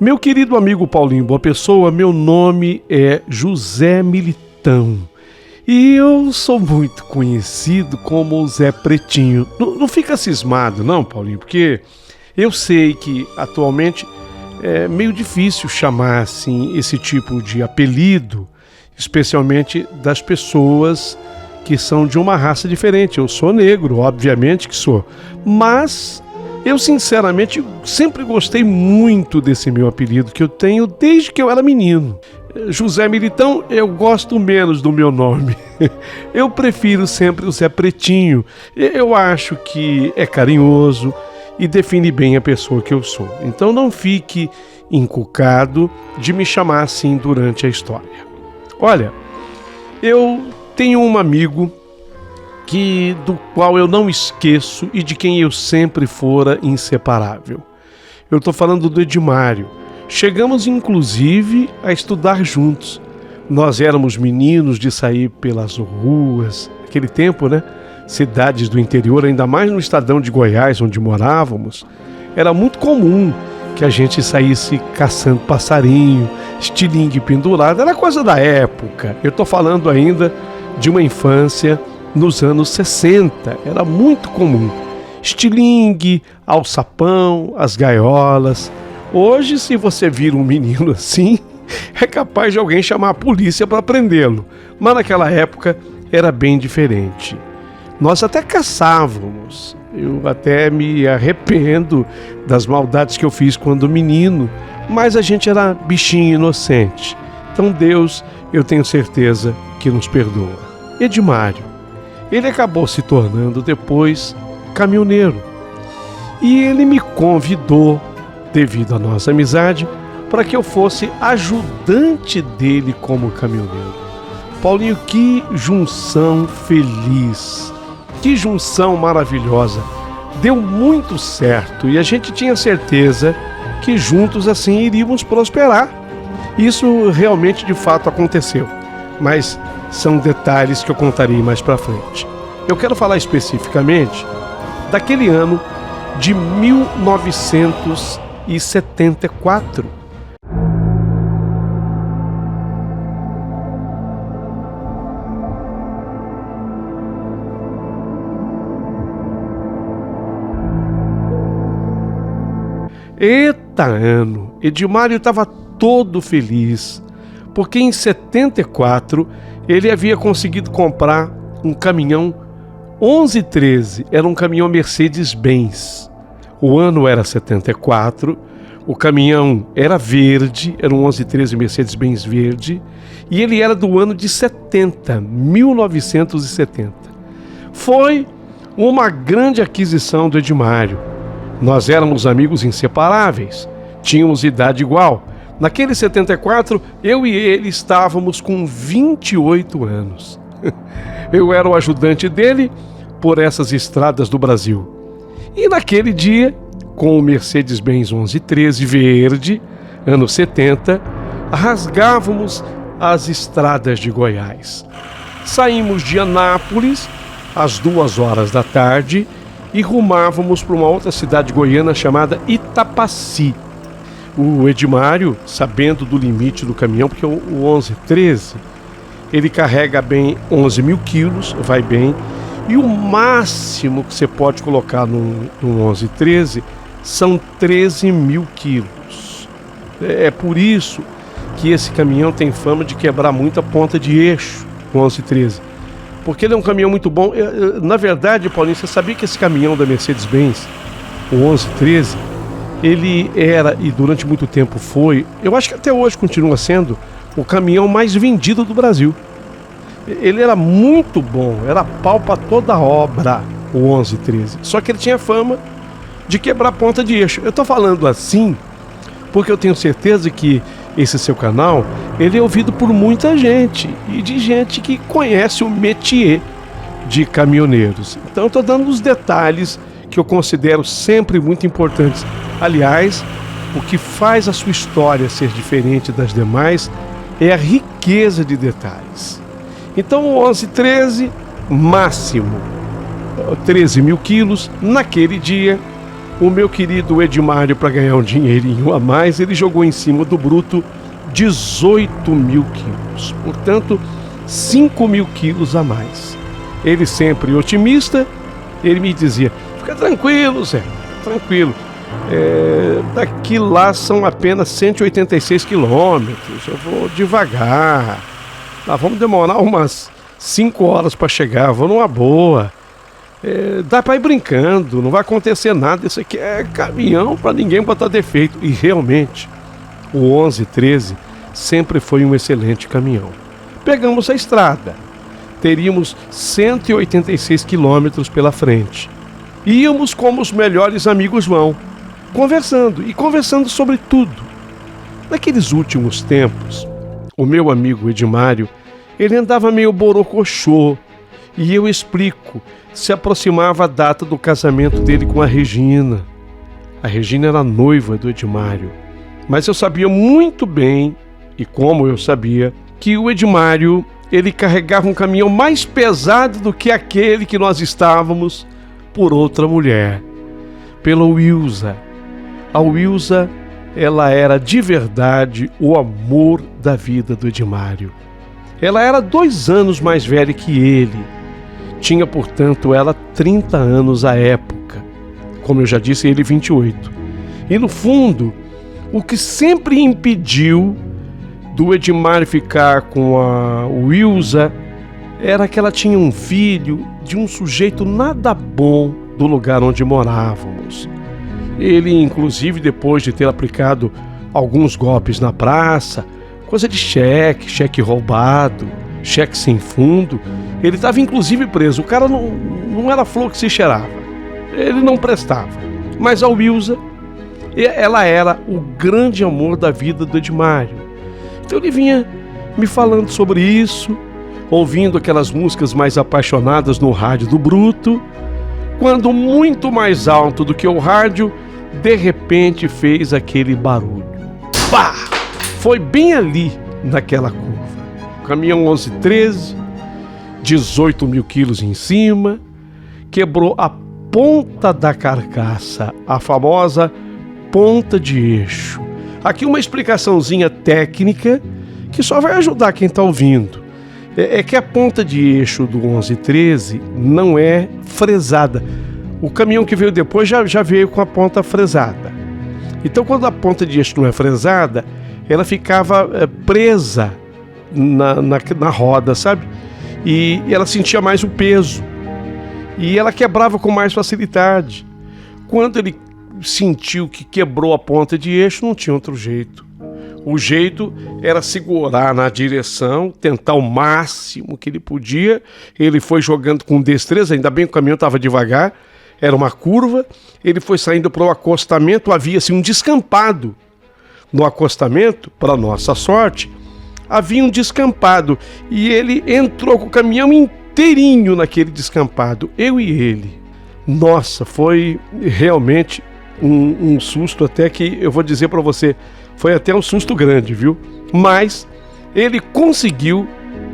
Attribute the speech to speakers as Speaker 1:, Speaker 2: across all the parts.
Speaker 1: Meu querido amigo Paulinho Boa Pessoa, meu nome é José Militão e eu sou muito conhecido como Zé Pretinho. Não fica cismado não, Paulinho, porque eu sei que atualmente é meio difícil chamar assim esse tipo de apelido, especialmente das pessoas que são de uma raça diferente. Eu sou negro, obviamente que sou, mas eu sinceramente sempre gostei muito desse meu apelido que eu tenho desde que eu era menino. José Militão, eu gosto menos do meu nome. Eu prefiro sempre o Zé Pretinho. Eu acho que é carinhoso e define bem a pessoa que eu sou. Então não fique encucado de me chamar assim durante a história. Olha, eu tenho um amigo do qual eu não esqueço e de quem eu sempre fora inseparável. Eu estou falando do Edmário. Chegamos inclusive a estudar juntos. Nós éramos meninos de sair pelas ruas, naquele tempo, né? Cidades do interior, ainda mais no estadão de Goiás, onde morávamos, era muito comum que a gente saísse caçando passarinho, estilingue pendurado, era coisa da época. Eu estou falando ainda de uma infância nos anos 60, era muito comum. Estilingue, alçapão, as gaiolas. Hoje, se você vir um menino assim, é capaz de alguém chamar a polícia para prendê-lo. Mas naquela época era bem diferente. Nós até caçávamos. Eu até me arrependo das maldades que eu fiz quando menino, mas a gente era bichinho inocente. Então Deus, eu tenho certeza que nos perdoa. Edmário. Ele acabou se tornando depois caminhoneiro. E ele me convidou, devido à nossa amizade, para que eu fosse ajudante dele como caminhoneiro. Paulinho, que junção feliz, que junção maravilhosa. Deu muito certo e a gente tinha certeza que juntos assim iríamos prosperar. Isso realmente de fato aconteceu, mas são detalhes que eu contarei mais para frente. Eu quero falar especificamente daquele ano de 1974. Eita ano! Edmário estava todo feliz, porque em 74 ele havia conseguido comprar um caminhão 1113, era um caminhão Mercedes-Benz. O ano era 74, o caminhão era verde, era um 1113 Mercedes-Benz verde, e ele era do ano de 70, 1970. Foi uma grande aquisição do Edmário. Nós éramos amigos inseparáveis, tínhamos idade igual. Naquele 74, eu e ele estávamos com 28 anos. Eu era o ajudante dele por essas estradas do Brasil. E naquele dia, com o Mercedes-Benz 1113 verde, anos 70, rasgávamos as estradas de Goiás. Saímos de Anápolis às 2 horas da tarde e rumávamos para uma outra cidade goiana chamada Itapaci. O Edmário, sabendo do limite do caminhão, porque o 1113, ele carrega bem 11 mil quilos, vai bem, e o máximo que você pode colocar no 1113 são 13 mil quilos. É por isso que esse caminhão tem fama de quebrar muita ponta de eixo, o 1113. Porque ele é um caminhão muito bom. Na verdade, Paulinho, você sabia que esse caminhão da Mercedes-Benz, o 1113, ele era, e durante muito tempo foi, eu acho que até hoje continua sendo, o caminhão mais vendido do Brasil. Ele era muito bom, era pau para toda obra, o 1113. Só que ele tinha fama de quebrar ponta de eixo. Eu estou falando assim porque eu tenho certeza que esse seu canal, ele é ouvido por muita gente, e de gente que conhece o métier de caminhoneiros. Então eu estou dando os detalhes que eu considero sempre muito importantes. Aliás, o que faz a sua história ser diferente das demais é a riqueza de detalhes. Então o 1113, máximo 13 mil quilos, naquele dia o meu querido Edmário, para ganhar um dinheirinho a mais, ele jogou em cima do bruto 18 mil quilos. Portanto, 5 mil quilos a mais. Ele sempre otimista, ele me dizia: fica tranquilo, Zé, tranquilo. Daqui lá são apenas 186 quilômetros, eu vou devagar. Nós vamos demorar umas 5 horas para chegar, vou numa boa. Dá para ir brincando, não vai acontecer nada. Isso aqui é caminhão para ninguém botar defeito. E realmente, o 1113 sempre foi um excelente caminhão. Pegamos a estrada, teríamos 186 quilômetros pela frente. Íamos como os melhores amigos vão, conversando sobre tudo. Naqueles últimos tempos, o meu amigo Edmário, ele andava meio borocochô, e eu explico, se aproximava a data do casamento dele com a Regina. A Regina era noiva do Edmário, mas eu sabia muito bem, e como eu sabia, que o Edmário, ele carregava um caminhão mais pesado do que aquele que nós estávamos por outra mulher, pela Wilza. A Wilza, ela era de verdade o amor da vida do Edmário. Ela era 2 anos mais velha que ele. Tinha, portanto, ela 30 anos à época. Como eu já disse, ele 28. E no fundo, o que sempre impediu do Edmário ficar com a Wilza era que ela tinha um filho de um sujeito nada bom do lugar onde morávamos. Ele, inclusive, depois de ter aplicado alguns golpes na praça, coisa de cheque roubado, cheque sem fundo, ele estava inclusive preso. O cara não era flor que se cheirava, ele não prestava. Mas a Wilza, ela era o grande amor da vida do Edmário. Então ele vinha me falando sobre isso, ouvindo aquelas músicas mais apaixonadas no rádio do Bruto, quando muito mais alto do que o rádio, de repente fez aquele barulho. Pá! Foi bem ali, naquela curva. Caminhão 1113, 18 mil quilos em cima, quebrou a ponta da carcaça, a famosa ponta de eixo. Aqui uma explicaçãozinha técnica que só vai ajudar quem está ouvindo. É que a ponta de eixo do 1113 não é fresada. O caminhão que veio depois já veio com a ponta fresada. Então, quando a ponta de eixo não é fresada, ela ficava presa na roda, sabe? E ela sentia mais o peso. E ela quebrava com mais facilidade. Quando ele sentiu que quebrou a ponta de eixo, não tinha outro jeito. O jeito era segurar na direção, tentar o máximo que ele podia. Ele foi jogando com destreza, ainda bem que o caminhão estava devagar, era uma curva. Ele foi saindo para o acostamento, havia-se um descampado. No acostamento, para nossa sorte, havia um descampado e ele entrou com o caminhão inteirinho naquele descampado, eu e ele. Nossa, foi realmente um susto, até que eu vou dizer para você, foi até um susto grande, viu? Mas ele conseguiu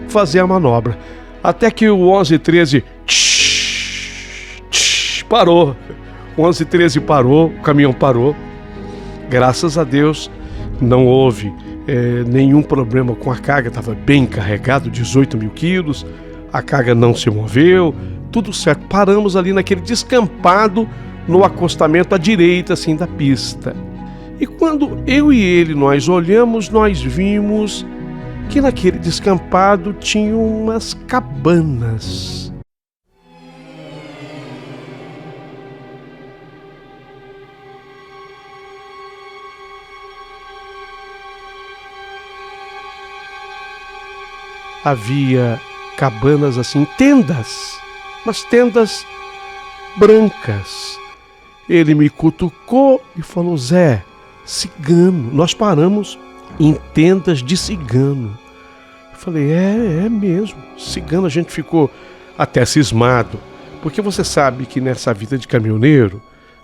Speaker 1: fazer a manobra, até que o 1113 parou. O 1113 parou, o caminhão parou. Graças a Deus não houve nenhum problema com a carga, estava bem carregado, 18 mil quilos, a carga não se moveu, tudo certo. Paramos ali naquele descampado, no acostamento à direita assim da pista. E quando eu e ele nós olhamos, nós vimos que naquele descampado tinha umas cabanas. Havia cabanas assim, tendas, mas tendas brancas. Ele me cutucou e falou: Zé, cigano. Nós paramos em tendas de cigano. Eu falei: é mesmo, cigano. A gente ficou até cismado, porque você sabe que nessa vida de caminhoneiro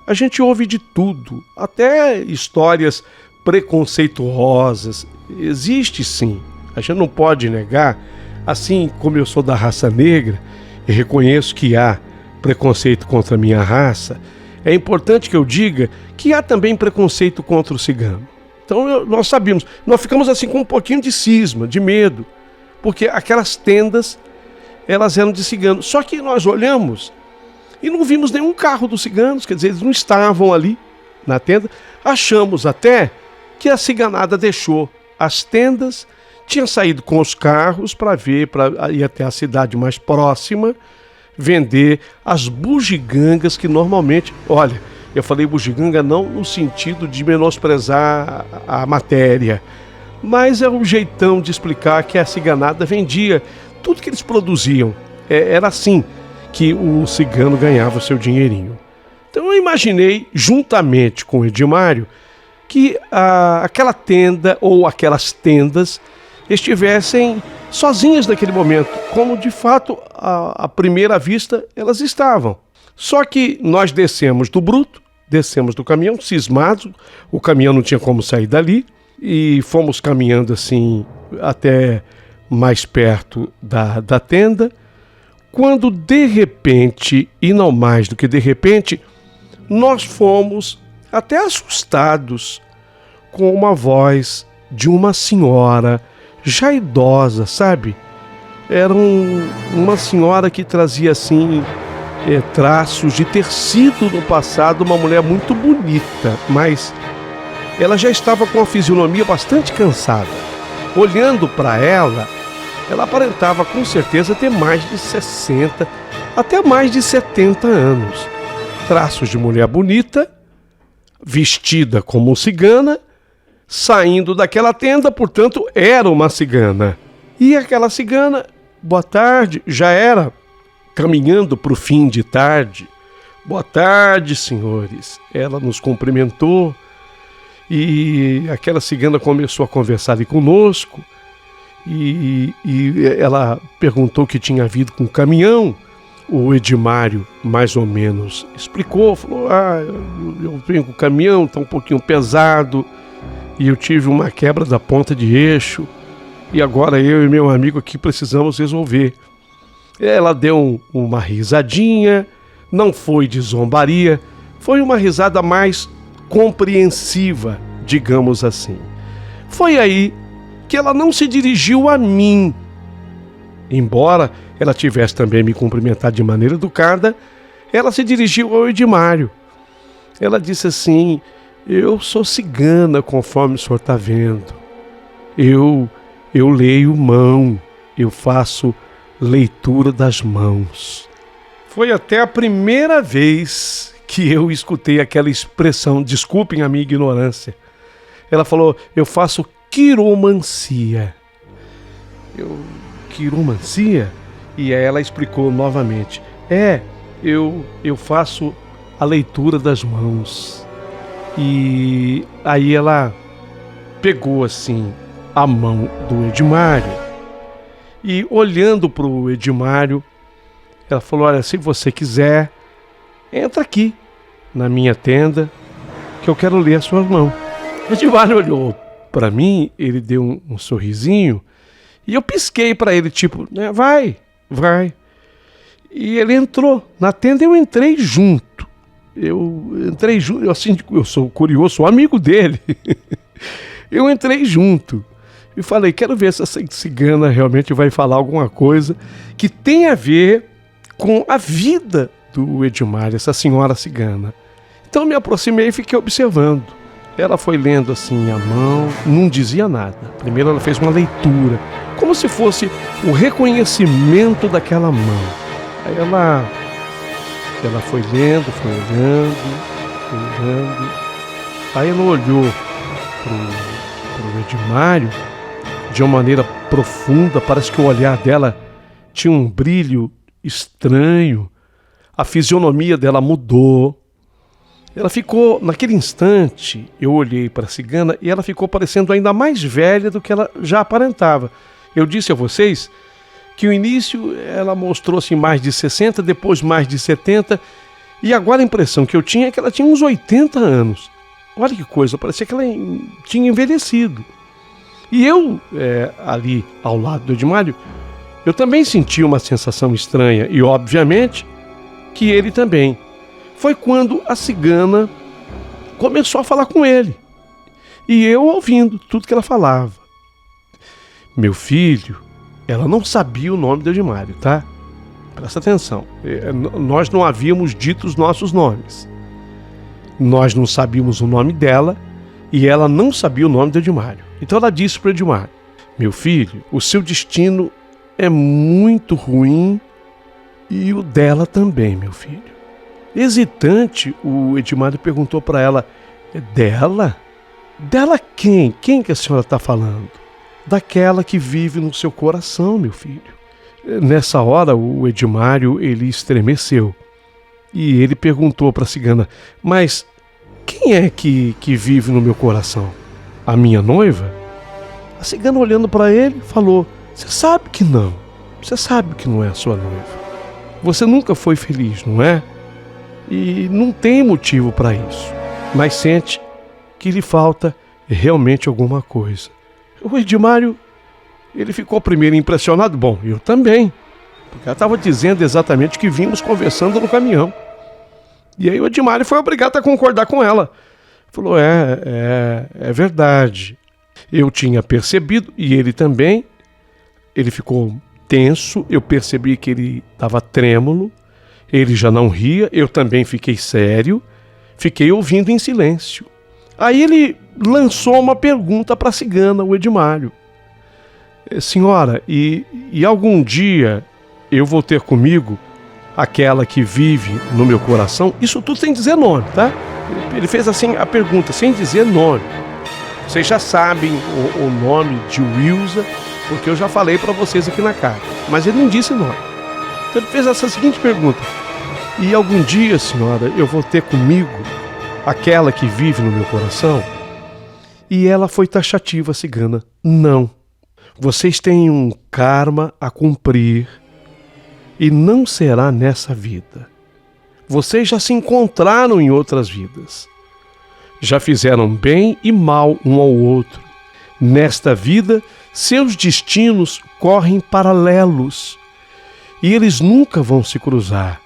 Speaker 1: a gente ouve de tudo, até histórias preconceituosas. Existe sim, a gente não pode negar. Assim como eu sou da raça negra e reconheço que há preconceito contra a minha raça, É importante que eu diga que há também preconceito contra o cigano. Então nós sabíamos, nós ficamos assim com um pouquinho de cisma, de medo, porque aquelas tendas, elas eram de ciganos. Só que nós olhamos e não vimos nenhum carro dos ciganos, quer dizer, eles não estavam ali na tenda. Achamos até que a ciganada deixou as tendas, tinha saído com os carros para ir até a cidade mais próxima, vender as bugigangas que normalmente, olha, eu falei bugiganga não no sentido de menosprezar a matéria, mas é um jeitão de explicar que a ciganada vendia tudo que eles produziam. Era assim que o cigano ganhava o seu dinheirinho. Então eu imaginei, juntamente com o Edmário, que aquela tenda ou aquelas tendas estivessem sozinhas naquele momento, como de fato à primeira vista elas estavam. Só que nós descemos do bruto, descemos do caminhão, cismados, o caminhão não tinha como sair dali, e fomos caminhando assim até mais perto da tenda, quando de repente, e não mais do que de repente, nós fomos até assustados com uma voz de uma senhora já idosa, sabe? Era uma senhora que trazia assim traços de ter sido no passado uma mulher muito bonita, mas ela já estava com a fisionomia bastante cansada. Olhando para ela aparentava com certeza ter mais de 60, até mais de 70 anos. Traços de mulher bonita, vestida como cigana, saindo daquela tenda, portanto, era uma cigana. E aquela cigana, boa tarde, já era caminhando para o fim de tarde. Boa tarde, senhores. Ela nos cumprimentou e aquela cigana começou a conversar ali conosco e ela perguntou o que tinha havido com o caminhão. O Edmário, mais ou menos, explicou, falou, eu venho com o caminhão, está um pouquinho pesado, e eu tive uma quebra da ponta de eixo, e agora eu e meu amigo aqui precisamos resolver. Ela deu uma risadinha, não foi de zombaria, foi uma risada mais compreensiva, digamos assim. Foi aí que ela não se dirigiu a mim, embora ela tivesse também me cumprimentado de maneira educada, ela se dirigiu ao Edmário. Ela disse assim, eu sou cigana, conforme o senhor está vendo. Eu leio mão, eu faço leitura das mãos. Foi até a primeira vez que eu escutei aquela expressão, desculpem a minha ignorância. Ela falou, eu faço quiromancia. Quiromancia? E aí ela explicou novamente, eu faço a leitura das mãos. E aí ela pegou assim a mão do Edmário e olhando para o Edmário, ela falou, olha, se você quiser, entra aqui na minha tenda que eu quero ler a sua mão. O Edmário olhou para mim, ele deu um sorrisinho e eu pisquei para ele, tipo, vai. E ele entrou na tenda e eu entrei junto. Assim, eu sou curioso, sou amigo dele. Eu entrei junto e falei, quero ver se essa cigana realmente vai falar alguma coisa que tem a ver com a vida do Edmário, essa senhora cigana. Então me aproximei e fiquei observando. Ela foi lendo assim a mão, não dizia nada. Primeiro ela fez uma leitura, como se fosse o reconhecimento daquela mão. Aí ela foi lendo, foi olhando. Aí ela olhou pro Edmário de uma maneira profunda, parece que o olhar dela tinha um brilho estranho, a fisionomia dela mudou. Ela ficou, naquele instante, eu olhei para a cigana e ela ficou parecendo ainda mais velha do que ela já aparentava. Eu disse a vocês que no início ela mostrou assim, mais de 60, depois mais de 70, e agora a impressão que eu tinha é que ela tinha uns 80 anos. Olha que coisa, parecia que ela tinha envelhecido. E eu, ali ao lado do Edmário, eu também senti uma sensação estranha, e obviamente que ele também. foi quando a cigana começou a falar com ele. E eu ouvindo tudo que ela falava. Meu filho, ela não sabia o nome do Edmário, tá? Presta atenção. Nós não havíamos dito os nossos nomes. Nós não sabíamos o nome dela e ela não sabia o nome do Edmário. Então ela disse para o Edmário: meu filho, o seu destino é muito ruim e o dela também, meu filho. Hesitante, o Edmário perguntou para ela: dela? Dela quem? Quem que a senhora está falando? Daquela que vive no seu coração, meu filho. Nessa hora, o Edmário, ele estremeceu. E ele perguntou para a cigana: mas quem é que vive no meu coração? A minha noiva? A cigana, olhando para ele, falou: você sabe que não. Você sabe que não é a sua noiva. Você nunca foi feliz, não é? E não tem motivo para isso. Mas sente que lhe falta realmente alguma coisa. O Edmário, ele ficou primeiro impressionado. Bom, eu também. Porque ela estava dizendo exatamente o que vimos conversando no caminhão. E aí o Edmário foi obrigado a concordar com ela. Falou: é verdade. Eu tinha percebido, e ele também. Ele ficou tenso, eu percebi que ele estava trêmulo. Ele já não ria, eu também fiquei sério. Fiquei ouvindo em silêncio. Aí ele lançou uma pergunta para a cigana, o Edmário: senhora, e algum dia eu vou ter comigo aquela que vive no meu coração? Isso tudo sem dizer nome, tá? Ele fez assim a pergunta, sem dizer nome. Vocês já sabem o nome de Wilza, porque eu já falei para vocês aqui na carta. Mas ele não disse nome. Então ele fez essa seguinte pergunta: e algum dia, senhora, eu vou ter comigo aquela que vive no meu coração? E ela foi taxativa, a cigana: não. Vocês têm um karma a cumprir e não será nessa vida. Vocês já se encontraram em outras vidas. Já fizeram bem e mal um ao outro. Nesta vida, seus destinos correm paralelos e eles nunca vão se cruzar.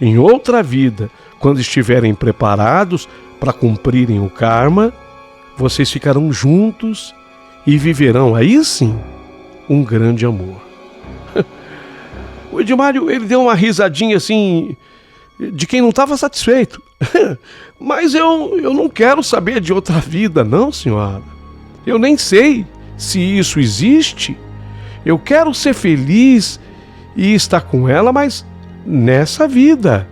Speaker 1: Em outra vida, quando estiverem preparados para cumprirem o karma, vocês ficarão juntos e viverão, aí sim, um grande amor. O Edmário, ele deu uma risadinha assim, de quem não estava satisfeito. Mas eu não quero saber de outra vida, não, senhora. Eu nem sei se isso existe. Eu quero ser feliz e estar com ela, mas nessa vida.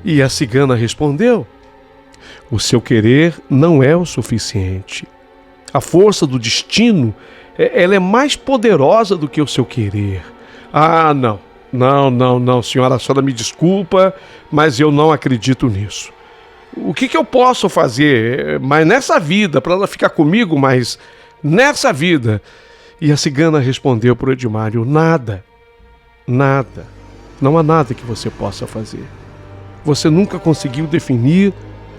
Speaker 1: E a cigana respondeu: o seu querer não é o suficiente. A força do destino, ela é mais poderosa do que o seu querer. Ah, não, senhora, a senhora me desculpa, mas eu não acredito nisso. O que eu posso fazer? Mas nessa vida, para ela ficar comigo, mas nessa vida. E a cigana respondeu para o Edmário: nada. Não há nada que você possa fazer. Você nunca conseguiu definir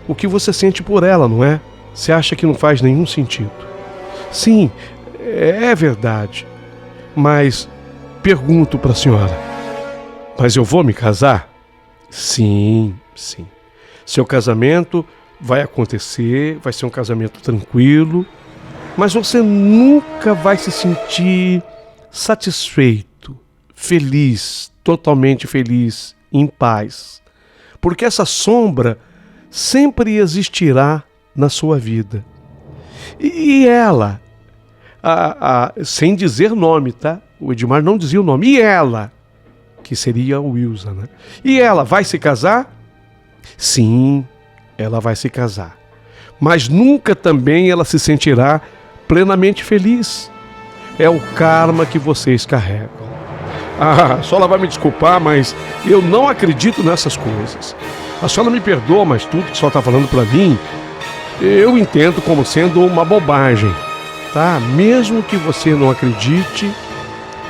Speaker 1: o que você sente por ela, não é? Você acha que não faz nenhum sentido. Sim, é verdade. Mas pergunto para a senhora: mas eu vou me casar? Sim. Seu casamento vai acontecer, vai ser um casamento tranquilo, mas você nunca vai se sentir satisfeito, feliz, totalmente feliz, em paz. Porque essa sombra sempre existirá na sua vida. E ela, sem dizer nome, tá? O Edmário não dizia o nome. E ela, que seria a Wilza, né? E ela vai se casar? Sim, ela vai se casar. Mas nunca também ela se sentirá plenamente feliz. É o karma que vocês carregam. A senhora vai me desculpar, mas eu não acredito nessas coisas. A senhora me perdoa, mas tudo que a senhora está falando para mim, eu entendo como sendo uma bobagem, tá? Mesmo que você não acredite,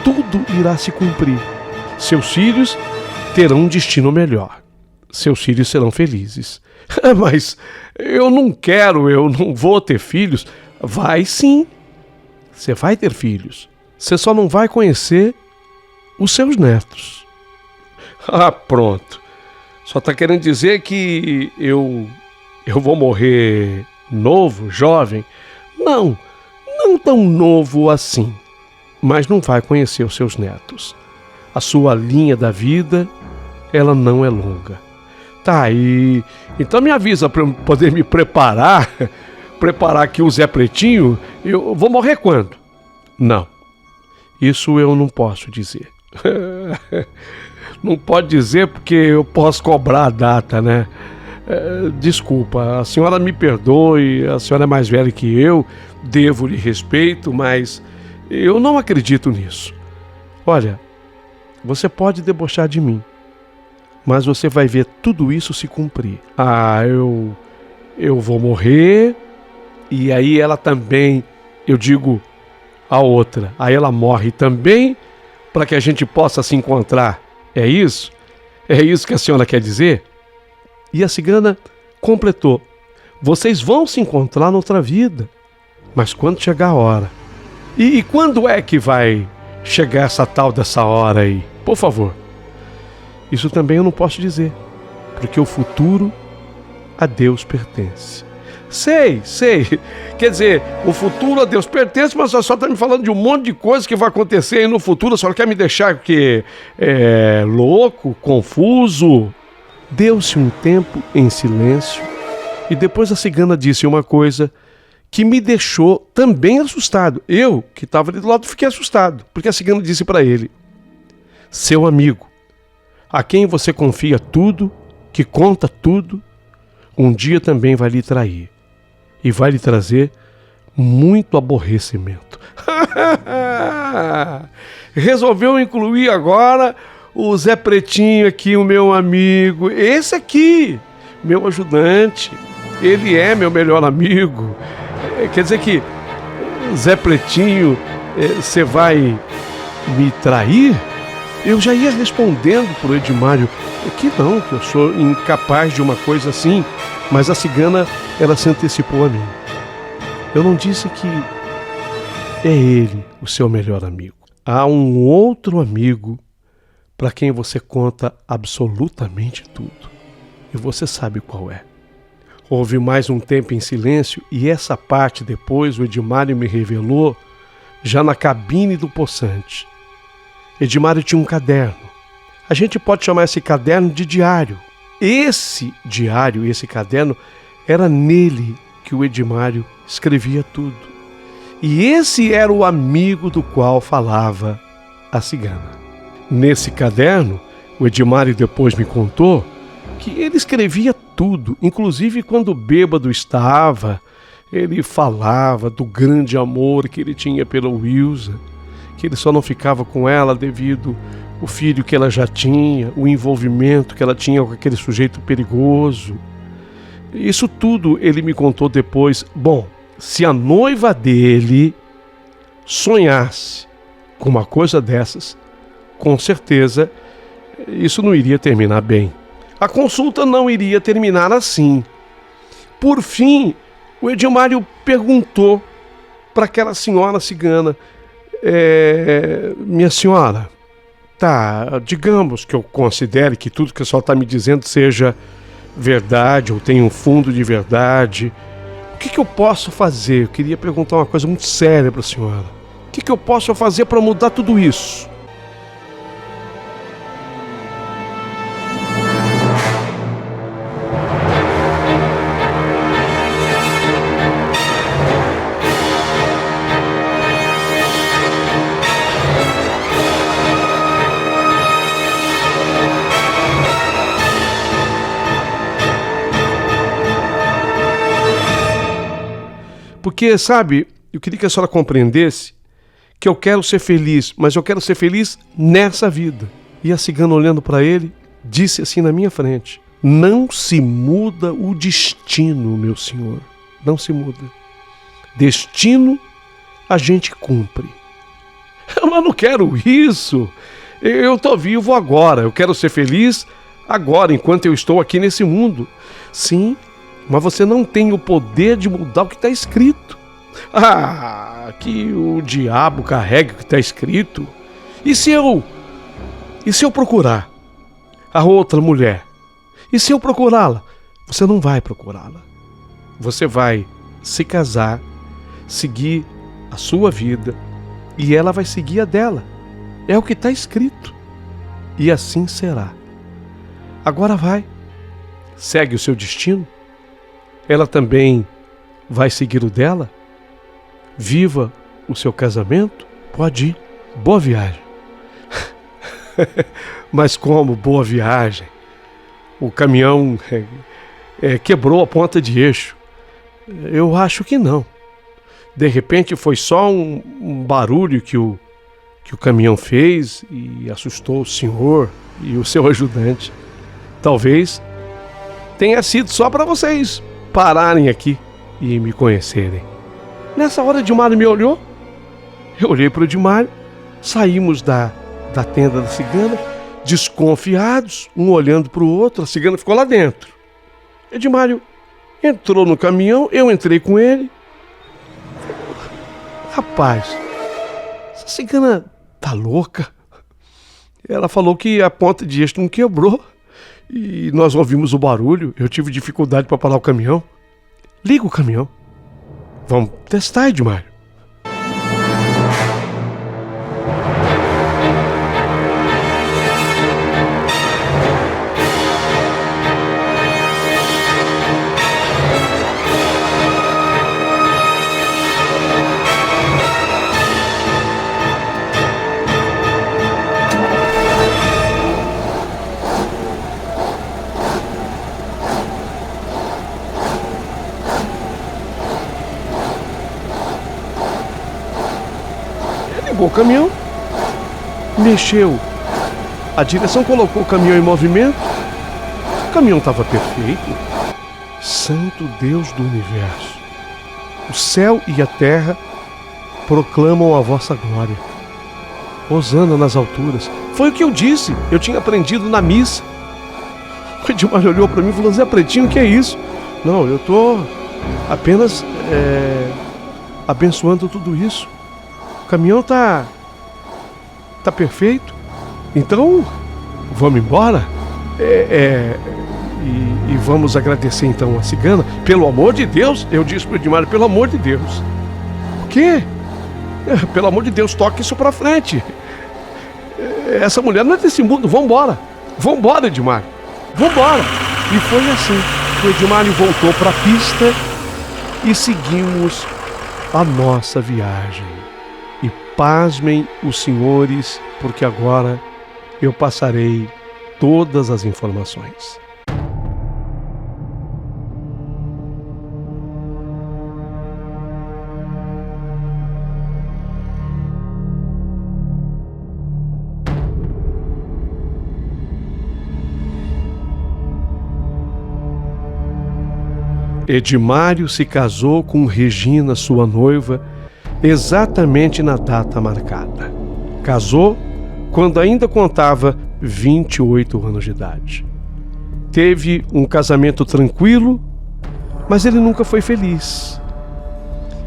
Speaker 1: tudo irá se cumprir. Seus filhos terão um destino melhor. Seus filhos serão felizes. Mas eu não vou ter filhos. Vai sim. Você vai ter filhos. Você só não vai conhecer os seus netos. Ah, pronto. A Só está querendo dizer que eu vou morrer novo, jovem? Não, não tão novo assim, mas não vai conhecer os seus netos. A sua linha da vida, ela não é longa. Tá aí, então me avisa para eu poder me preparar aqui o Zé Pretinho. Eu vou morrer quando? Não, isso eu não posso dizer. Não pode dizer porque eu posso cobrar a data, né? Desculpa, a senhora me perdoe, a senhora é mais velha que eu, devo-lhe respeito, mas eu não acredito nisso. Olha, você pode debochar de mim, mas você vai ver tudo isso se cumprir. Eu vou morrer, e aí ela também, eu digo a outra, aí ela morre também, para que a gente possa se encontrar. É isso? É isso que a senhora quer dizer? E a cigana completou: vocês vão se encontrar noutra vida, mas quando chegar a hora. E quando é que vai chegar essa tal dessa hora aí? Por favor. Isso também eu não posso dizer, porque o futuro a Deus pertence. Sei. Quer dizer, o futuro a Deus pertence, mas a senhora está me falando de um monte de coisa que vai acontecer aí no futuro. A senhora quer me deixar louco, confuso? Deu-se um tempo em silêncio e depois a cigana disse uma coisa que me deixou também assustado. Eu, que estava ali do lado, fiquei assustado, porque a cigana disse para ele: seu amigo, a quem você confia tudo, que conta tudo, um dia também vai lhe trair e vai lhe trazer muito aborrecimento. Resolveu incluir agora o Zé Pretinho aqui, o meu amigo. Esse aqui, meu ajudante, ele é meu melhor amigo. Quer dizer que, Zé Pretinho, você vai me trair? Eu já ia respondendo pro Edmário que não, que eu sou incapaz de uma coisa assim, mas a cigana, ela se antecipou a mim. Eu não disse que é ele o seu melhor amigo. Há um outro amigo para quem você conta absolutamente tudo. E você sabe qual é. Houve mais um tempo em silêncio e essa parte depois o Edmário me revelou já na cabine do poçante. Edmário tinha um caderno. A gente pode chamar esse caderno de diário. Esse diário, esse caderno, era nele que o Edmário escrevia tudo. E esse era o amigo do qual falava a cigana. Nesse caderno, o Edmário depois me contou que ele escrevia tudo, inclusive quando bêbado estava, ele falava do grande amor que ele tinha pela Wilza, que ele só não ficava com ela devido ao filho que ela já tinha, o envolvimento que ela tinha com aquele sujeito perigoso. Isso tudo ele me contou depois. Bom, se a noiva dele sonhasse com uma coisa dessas, com certeza isso não iria terminar bem. A consulta não iria terminar assim. Por fim, o Edmário perguntou para aquela senhora cigana: minha senhora, tá, digamos que eu considere que tudo que a senhora está me dizendo seja verdade ou tenha um fundo de verdade. O que eu posso fazer? Eu queria perguntar uma coisa muito séria para a senhora. O que eu posso fazer para mudar tudo isso? Porque, sabe, eu queria que a senhora compreendesse que eu quero ser feliz, mas eu quero ser feliz nessa vida. E a cigana, olhando para ele, disse assim na minha frente: não se muda o destino, meu senhor. Não se muda. Destino a gente cumpre. Mas não quero isso. Eu estou vivo agora. Eu quero ser feliz agora, enquanto eu estou aqui nesse mundo. Sim, mas você não tem o poder de mudar o que está escrito. Que o diabo carregue o que está escrito. E se eu procurar a outra mulher E se eu procurá-la? Você não vai procurá-la. Você vai se casar, seguir a sua vida e ela vai seguir a dela. É o que está escrito. E assim será. Agora vai. Segue o seu destino. Ela também vai seguir o dela. Viva o seu casamento. Pode ir. Boa viagem. Mas como boa viagem? O caminhão quebrou a ponta de eixo. Eu acho que não. De repente foi só um barulho que o caminhão fez e assustou o senhor e o seu ajudante. Talvez tenha sido só para vocês pararem aqui e me conhecerem. Nessa hora, Edmário me olhou. Eu olhei para o Edmário. Saímos da tenda da cigana, desconfiados, um olhando para o outro. A cigana ficou lá dentro. Edmário entrou no caminhão, eu entrei com ele. Rapaz, essa cigana tá louca. Ela falou que a ponta de eixo não quebrou e nós ouvimos o barulho. Eu tive dificuldade para parar o caminhão. Liga o caminhão. Vamos testar, Edmário. Ligou o caminhão, mexeu a direção, colocou o caminhão em movimento. O caminhão estava perfeito. Santo Deus do universo, o céu e a terra proclamam a vossa glória. Hosana nas alturas. Foi o que eu disse, eu tinha aprendido na missa. O Edmário olhou para mim e falou: Zé Pretinho, o que é isso? Não, eu estou apenas abençoando tudo isso. O caminhão tá perfeito. Então, vamos embora? E vamos agradecer então a cigana. Pelo amor de Deus, eu disse pro Edmário, pelo amor de Deus. O quê? Pelo amor de Deus, toque isso pra frente. Essa mulher não é desse mundo, vambora. Vambora, Edmário. Vambora. E foi assim. O Edmário voltou pra pista e seguimos a nossa viagem. E pasmem os senhores, porque agora eu passarei todas as informações. Edmário se casou com Regina, sua noiva, exatamente na data marcada. Casou quando ainda contava 28 anos de idade. Teve um casamento tranquilo, mas ele nunca foi feliz.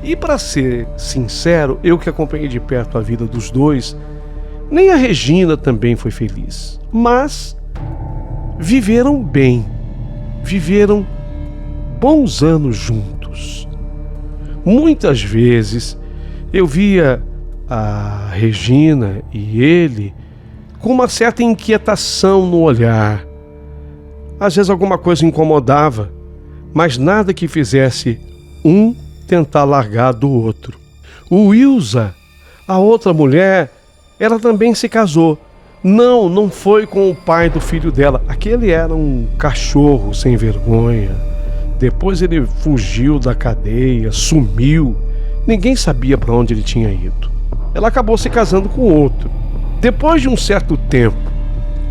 Speaker 1: E para ser sincero, eu que acompanhei de perto a vida dos dois, nem a Regina também foi feliz. Mas viveram bem, viveram bons anos juntos. Muitas vezes eu via a Regina e ele com uma certa inquietação no olhar. Às vezes alguma coisa incomodava, mas nada que fizesse um tentar largar do outro. O Wilza, a outra mulher, ela também se casou. Não foi com o pai do filho dela. Aquele era um cachorro sem vergonha. Depois ele fugiu da cadeia, sumiu. Ninguém sabia para onde ele tinha ido. Ela acabou se casando com outro. Depois de um certo tempo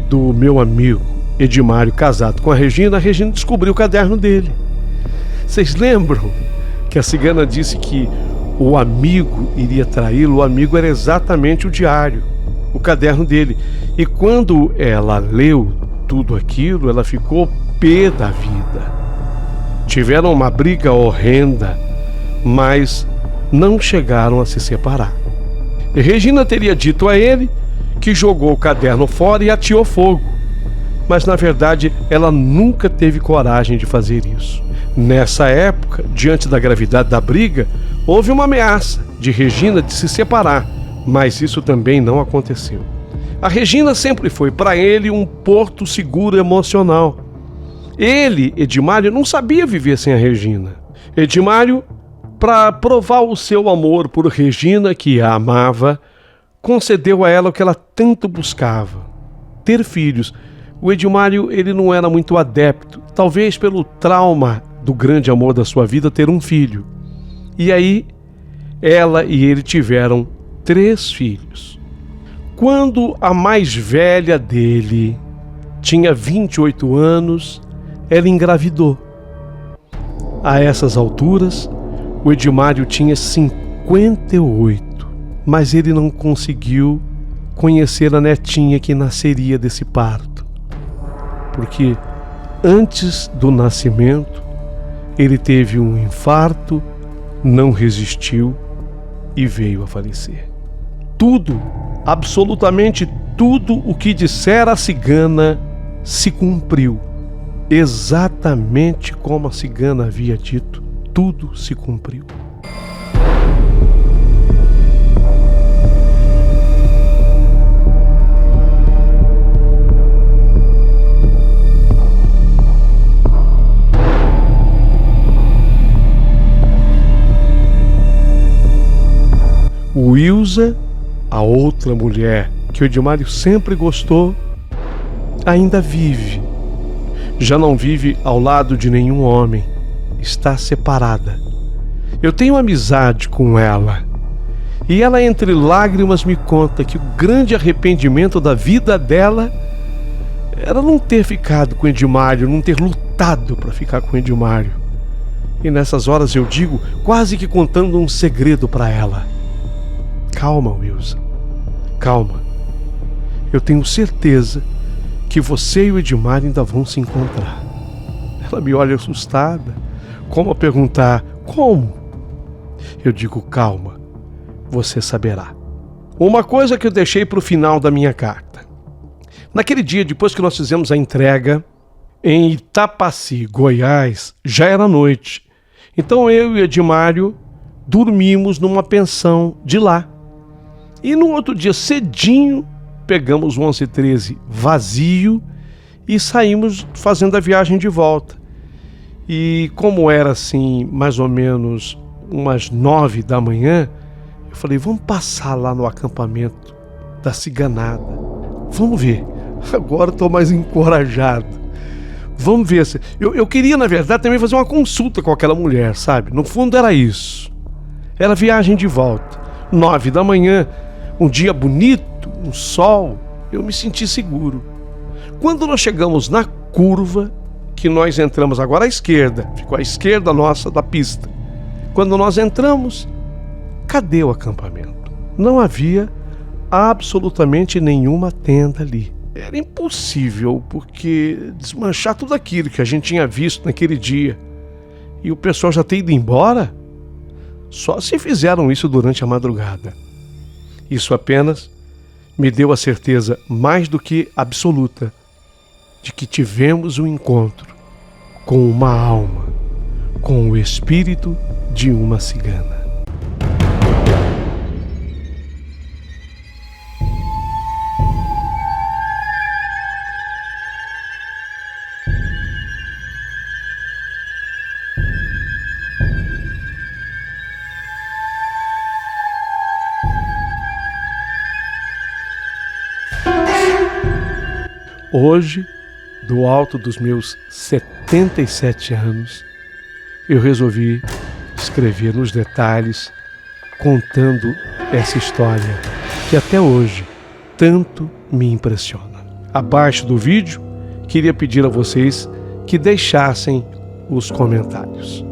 Speaker 1: do meu amigo Edmário casado com a Regina descobriu o caderno dele. Vocês lembram que a cigana disse que o amigo iria traí-lo? O amigo era exatamente o diário, o caderno dele. E quando ela leu tudo aquilo, ela ficou pé da vida. Tiveram uma briga horrenda, mas não chegaram a se separar. E Regina teria dito a ele que jogou o caderno fora e ateou fogo. mas na verdade ela nunca teve coragem de fazer isso. Nessa época, diante da gravidade da briga, houve uma ameaça de Regina de se separar, mas isso também não aconteceu. A Regina sempre foi para ele um porto seguro emocional. Ele, Edmário, não sabia viver sem a Regina. Edmário, para provar o seu amor por Regina, que a amava, concedeu a ela o que ela tanto buscava: ter filhos. O Edmário, ele não era muito adepto, talvez pelo trauma do grande amor da sua vida, ter um filho. E aí, ela e ele tiveram 3 filhos. Quando a mais velha dele tinha 28 anos, ela engravidou. A essas alturas, o Edmário tinha 58, mas ele não conseguiu conhecer a netinha que nasceria desse parto, porque antes do nascimento ele teve um infarto, não resistiu e veio a falecer. Tudo, absolutamente tudo o que dissera a cigana se cumpriu. Exatamente como a cigana havia dito, tudo se cumpriu. Wilza, a outra mulher que o Edmário sempre gostou, ainda vive. Já não vive ao lado de nenhum homem. Está separada. Eu tenho amizade com ela. E ela, entre lágrimas, me conta que o grande arrependimento da vida dela era não ter ficado com Edmário, não ter lutado para ficar com Edmário. E nessas horas eu digo, quase que contando um segredo para ela: calma, Wilza, calma. Eu tenho certeza que você e o Edmário ainda vão se encontrar. Ela me olha assustada, como a perguntar: como? Eu digo: calma, você saberá. Uma coisa que eu deixei para o final da minha carta. Naquele dia, depois que nós fizemos a entrega, em Itapaci, Goiás, já era noite. Então eu e o Edmário dormimos numa pensão de lá. E no outro dia, cedinho, pegamos o 1113 vazio e saímos fazendo a viagem de volta. E como era assim, mais ou menos umas 9 da manhã, eu falei: vamos passar lá no acampamento da ciganada. Vamos ver. Agora estou mais encorajado. Vamos ver. Eu queria, na verdade, também fazer uma consulta com aquela mulher, sabe? No fundo era isso. Era viagem de volta. 9 da manhã, um dia bonito, um sol, eu me senti seguro. Quando nós chegamos na curva, que nós entramos agora à esquerda, ficou à esquerda nossa da pista. Quando nós entramos, cadê o acampamento? Não havia absolutamente nenhuma tenda ali. Era impossível, porque desmanchar tudo aquilo que a gente tinha visto naquele dia e o pessoal já ter ido embora, só se fizeram isso durante a madrugada. Isso apenas me deu a certeza mais do que absoluta de que tivemos um encontro com uma alma, com o espírito de uma cigana. Hoje, do alto dos meus 77 anos, eu resolvi escrever nos detalhes, contando essa história que até hoje tanto me impressiona. Abaixo do vídeo, queria pedir a vocês que deixassem os comentários.